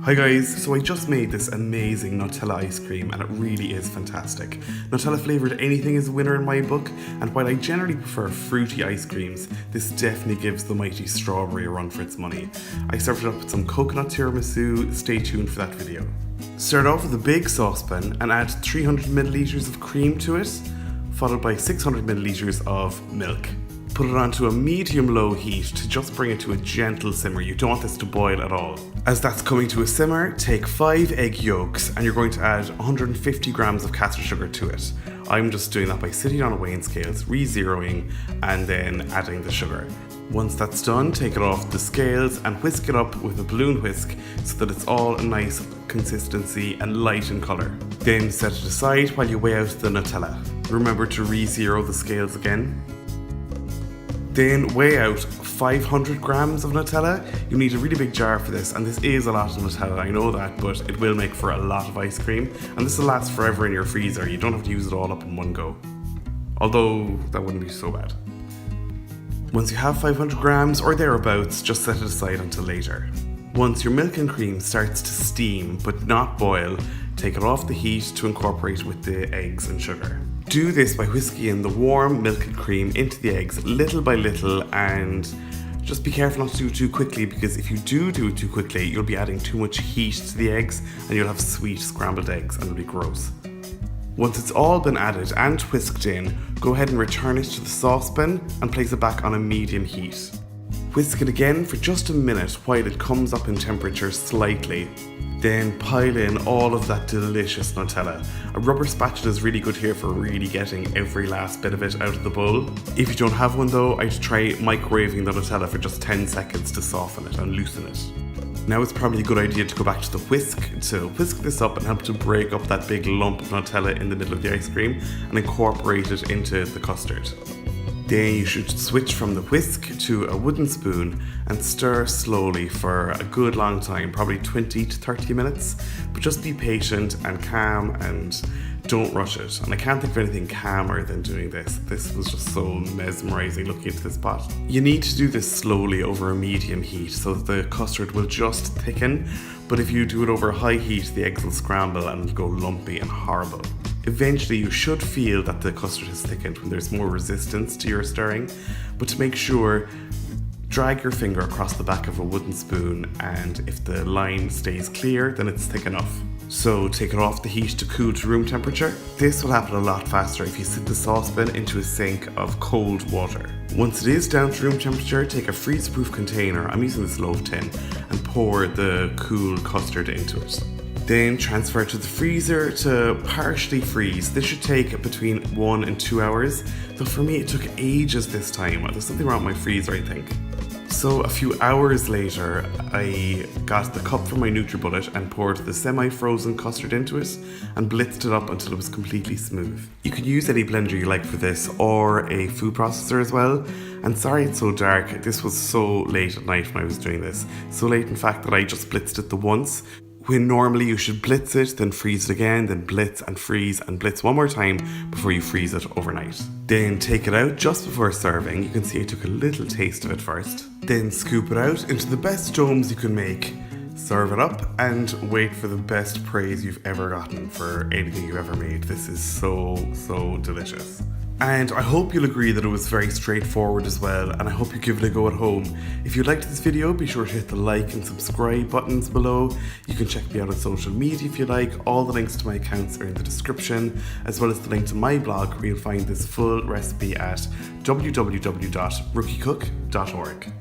Hi guys, so I just made this amazing Nutella ice cream and it really is fantastic. Nutella flavoured anything is a winner in my book, and while I generally prefer fruity ice creams, this definitely gives the mighty strawberry a run for its money. I served it up with some coconut tiramisu. Stay tuned for that video. Start off with a big saucepan and add 300 millilitres of cream to it, followed by 600 millilitres of milk. Put it onto a medium-low heat to just bring it to a gentle simmer. You don't want this to boil at all. As that's coming to a simmer, take 5 egg yolks and you're going to add 150 grams of caster sugar to it. I'm just doing that by sitting on a weighing scales, re-zeroing, and then adding the sugar. Once that's done, take it off the scales and whisk it up with a balloon whisk so that it's all a nice consistency and light in colour. Then set it aside while you weigh out the Nutella. Remember to re-zero the scales again. Then weigh out 500 grams of Nutella. You need a really big jar for this, and this is a lot of Nutella, I know that, but it will make for a lot of ice cream, and this will last forever in your freezer. You don't have to use it all up in one go. Although, that wouldn't be so bad. Once you have 500 grams or thereabouts, just set it aside until later. Once your milk and cream starts to steam but not boil, take it off the heat to incorporate with the eggs and sugar. Do this by whisking in the warm milk and cream into the eggs little by little, and just be careful not to do it too quickly, because if you do it too quickly, you'll be adding too much heat to the eggs and you'll have sweet scrambled eggs and it'll be gross. Once it's all been added and whisked in, go ahead and return it to the saucepan and place it back on a medium heat. Whisk it again for just a minute while it comes up in temperature slightly. Then pile in all of that delicious Nutella. A rubber spatula is really good here for really getting every last bit of it out of the bowl. If you don't have one though, I'd try microwaving the Nutella for just 10 seconds to soften it and loosen it. Now it's probably a good idea to go back to the whisk to whisk this up and help to break up that big lump of Nutella in the middle of the ice cream and incorporate it into the custard. Then you should switch from the whisk to a wooden spoon and stir slowly for a good long time, probably 20 to 30 minutes. But just be patient and calm and don't rush it. And I can't think of anything calmer than doing this. This was just so mesmerizing looking into this pot. You need to do this slowly over a medium heat so that the custard will just thicken. But if you do it over a high heat, the eggs will scramble and go lumpy and horrible. Eventually you should feel that the custard has thickened when there's more resistance to your stirring, but to make sure, drag your finger across the back of a wooden spoon, and if the line stays clear, then it's thick enough. So take it off the heat to cool to room temperature. This will happen a lot faster if you sit the saucepan into a sink of cold water. Once it is down to room temperature, take a freeze-proof container, I'm using this loaf tin, and pour the cool custard into it. Then transfer it to the freezer to partially freeze. This should take between 1 and 2 hours. So for me it took ages this time. There's something wrong with my freezer, I think. So a few hours later, I got the cup from my NutriBullet and poured the semi-frozen custard into it and blitzed it up until it was completely smooth. You can use any blender you like for this, or a food processor as well. And sorry it's so dark, this was so late at night when I was doing this. So late in fact that I just blitzed it the once. When normally you should blitz it, then freeze it again, then blitz and blitz one more time before you freeze it overnight. Then take it out just before serving. You can see I took a little taste of it first. Then scoop it out into the best domes you can make. Serve it up and wait for the best praise you've ever gotten for anything you've ever made. This is so delicious. And I hope you'll agree that it was very straightforward as well, and I hope you give it a go at home. If you liked this video, be sure to hit the like and subscribe buttons below. You can check me out on social media if you like. All the links to my accounts are in the description, as well as the link to my blog where you'll find this full recipe at www.rookiecook.org.